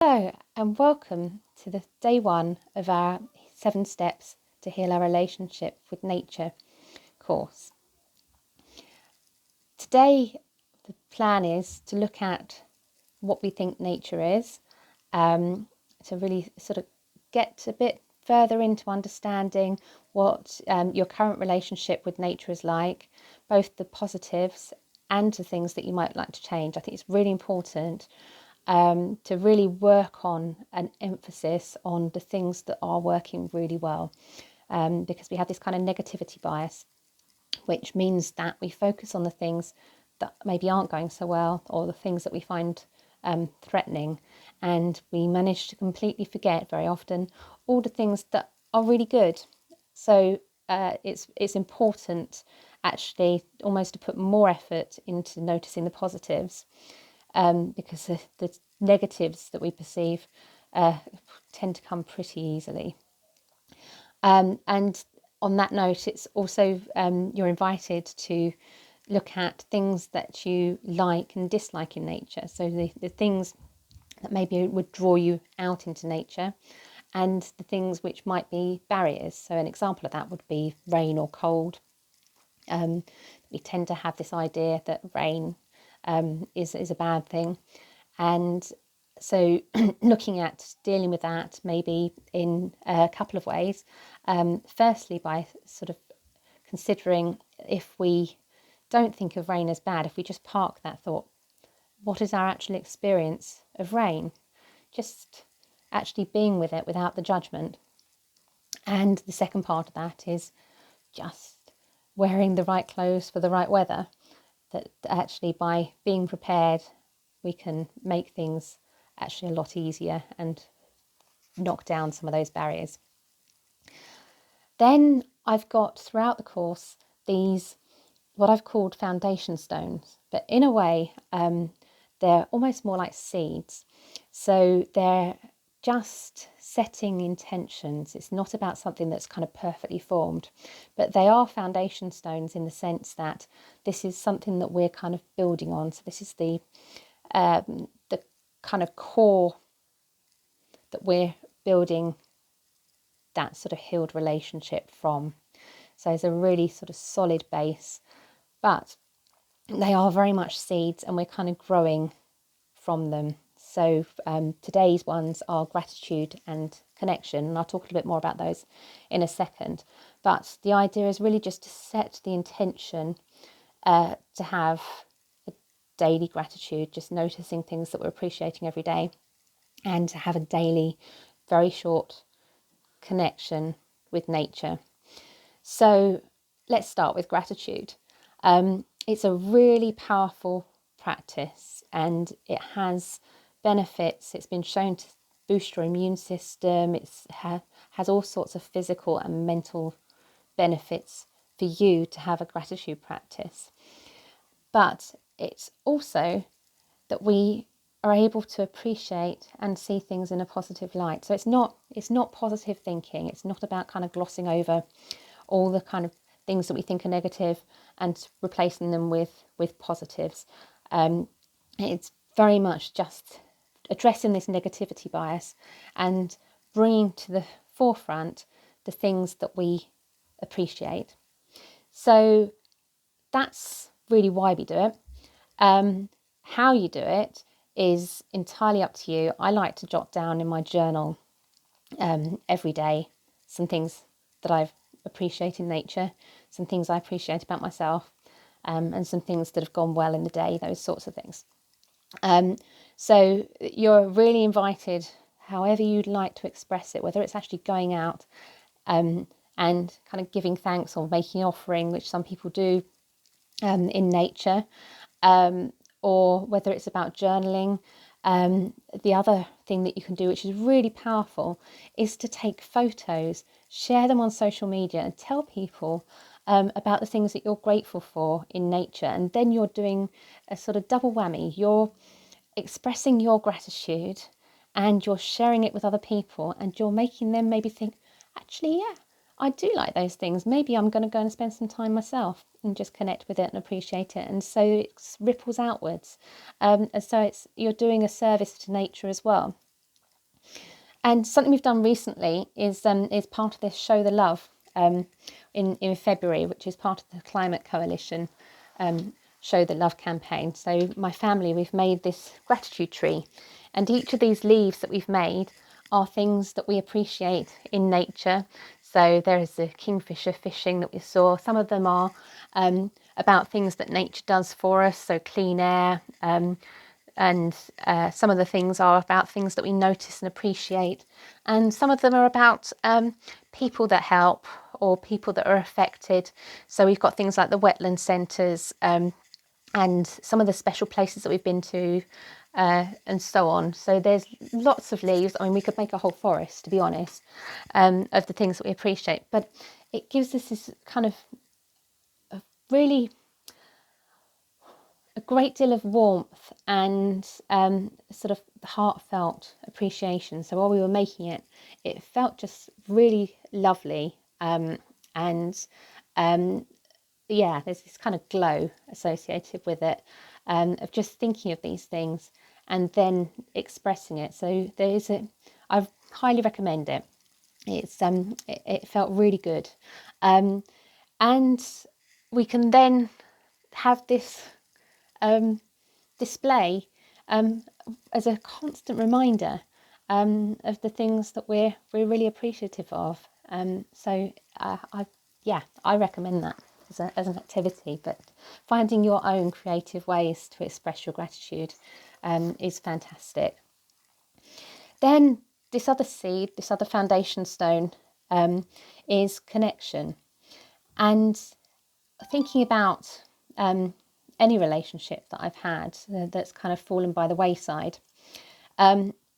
Hello, and welcome to the day one of our 7 Steps to Heal Our Relationship with Nature course. Today, the plan is to look at what we think nature is, to really sort of get a bit further into understanding what your current relationship with nature is like, both the positives and the things that you might like to change. I think it's really important to really work on an emphasis on the things that are working really well, because we have this kind of negativity bias, which means that we focus on the things that maybe aren't going so well, or the things that we find threatening, and we manage to completely forget very often all the things that are really good. So it's important actually almost to put more effort into noticing the positives, because the negatives that we perceive tend to come pretty easily. And on that note, it's also you're invited to look at things that you like and dislike in nature. So the things that maybe would draw you out into nature, and the things which might be barriers. So an example of that would be rain or cold. We tend to have this idea that rain is a bad thing. And so looking at dealing with that maybe in a couple of ways. Firstly, by sort of considering, if we don't think of rain as bad, if we just park that thought, what is our actual experience of rain? Just actually being with it without the judgment. And the second part of that is just wearing the right clothes for the right weather. That actually, by being prepared, we can make things actually a lot easier and knock down some of those barriers. Then I've got throughout the course these, what I've called foundation stones, but in a way they're almost more like seeds. So they're just setting intentions. It's not about something that's kind of perfectly formed, but they are foundation stones in the sense that this is something that we're kind of building on. So this is the kind of core that we're building that sort of healed relationship from. So it's a really sort of solid base, but they are very much seeds, and we're kind of growing from them. So today's ones are gratitude and connection, and I'll talk a little bit more about those in a second. But the idea is really just to set the intention to have a daily gratitude, just noticing things that we're appreciating every day, and to have a daily, very short connection with nature. So let's start with gratitude. It's a really powerful practice, and it has benefits. It's been shown to boost your immune system. It has all sorts of physical and mental benefits for you to have a gratitude practice. But it's also that we are able to appreciate and see things in a positive light. So it's not positive thinking. It's not about kind of glossing over all the kind of things that we think are negative and replacing them with positives. It's very much just addressing this negativity bias and bringing to the forefront the things that we appreciate. So that's really why we do it. How you do it is entirely up to you. I like to jot down in my journal every day some things that I've appreciated in nature, some things I appreciate about myself, and some things that have gone well in the day, those sorts of things. So you're really invited, however you'd like to express it, whether it's actually going out and kind of giving thanks or making an offering, which some people do in nature, or whether it's about journaling. The other thing that you can do, which is really powerful, is to take photos, share them on social media, and tell people about the things that you're grateful for in nature. And then you're doing a sort of double whammy. You're expressing your gratitude, and you're sharing it with other people, and you're making them maybe think, actually, yeah, I do like those things. Maybe I'm going to go and spend some time myself and just connect with it and appreciate it. And so it ripples outwards. And so you're doing a service to nature as well. And something we've done recently is part of this Show the Love in February, which is part of the Climate Coalition Show the Love campaign. So my family, we've made this gratitude tree, and each of these leaves that we've made are things that we appreciate in nature. So there is the kingfisher fishing that we saw. Some of them are about things that nature does for us, so clean air, and some of the things are about things that we notice and appreciate, and some of them are about people that help or people that are affected. So we've got things like the wetland centres, and some of the special places that we've been to, and so on. So there's lots of leaves. I mean, we could make a whole forest, to be honest, of the things that we appreciate, but it gives us this kind of really a great deal of warmth and sort of heartfelt appreciation. So while we were making it, it felt just really lovely, and yeah, there's this kind of glow associated with it, of just thinking of these things and then expressing it. So I highly recommend it. It felt really good, and we can then have this display as a constant reminder of the things that we're really appreciative of. So I recommend that as an activity. But finding your own creative ways to express your gratitude is fantastic. Then this other seed, this other foundation stone, is connection. And thinking about any relationship that I've had that's kind of fallen by the wayside,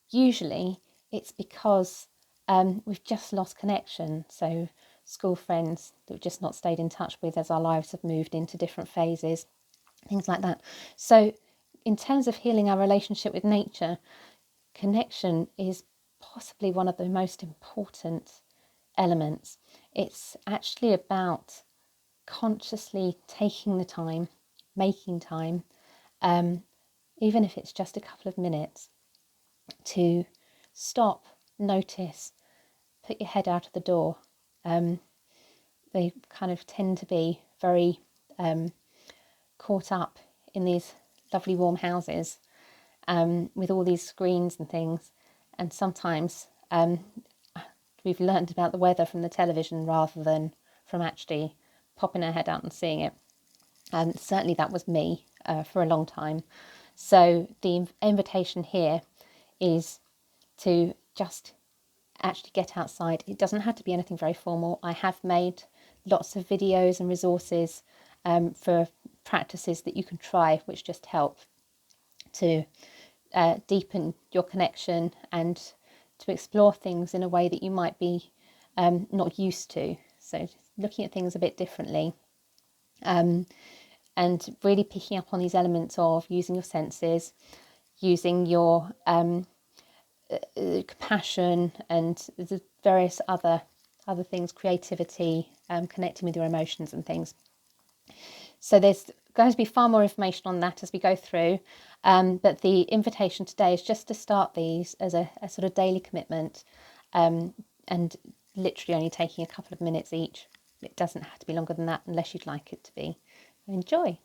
usually it's because we've just lost connection. So school friends that we've just not stayed in touch with as our lives have moved into different phases, things like that. So in terms of healing our relationship with nature, connection is possibly one of the most important elements. It's actually about consciously taking the time, making time, even if it's just a couple of minutes, to stop, notice, put your head out of the door. They kind of tend to be very caught up in these lovely warm houses, with all these screens and things, and sometimes we've learned about the weather from the television rather than from actually popping our head out and seeing it. And certainly that was me for a long time. So the invitation here is to just actually get outside. It doesn't have to be anything very formal. I have made lots of videos and resources for practices that you can try, which just help to deepen your connection and to explore things in a way that you might be not used to. So looking at things a bit differently, and really picking up on these elements of using your senses, using your compassion, and the various other things, creativity, connecting with your emotions and things. So there's going to be far more information on that as we go through, but the invitation today is just to start these as a sort of daily commitment, and literally only taking a couple of minutes each. It doesn't have to be longer than that unless you'd like it to be. Enjoy.